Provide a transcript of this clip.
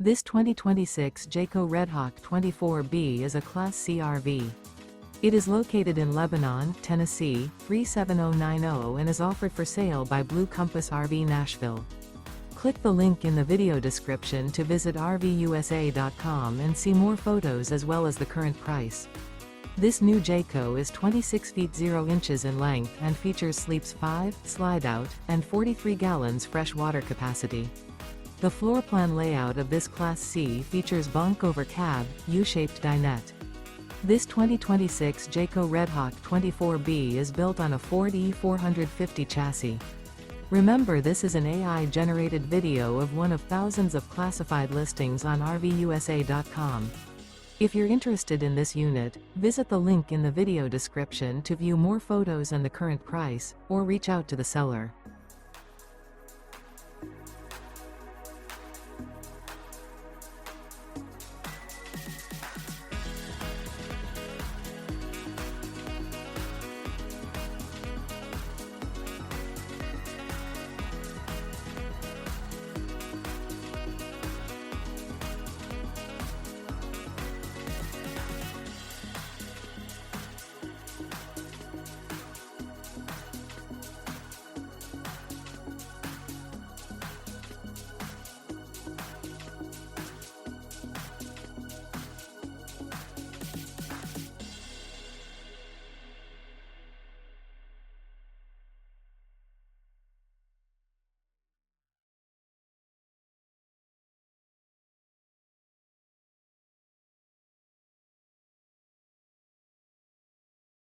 This 2026 Jayco Redhawk 24B is a Class C RV. It is located in Lebanon, Tennessee, 37090 and is offered for sale by Blue Compass RV Nashville. Click the link in the video description to visit RVUSA.com and see more photos as well as the current price. This new Jayco is 26 feet 0 inches in length and features sleeps 5, slide-out, and 43 gallons fresh water capacity. The floor plan layout of this Class C features Bunk Over Cab, U-shaped dinette. This 2026 Jayco Redhawk 24B is built on a Ford E450 chassis. Remember, this is an AI-generated video of one of thousands of classified listings on RVUSA.com. If you're interested in this unit, visit the link in the video description to view more photos and the current price, or reach out to the seller.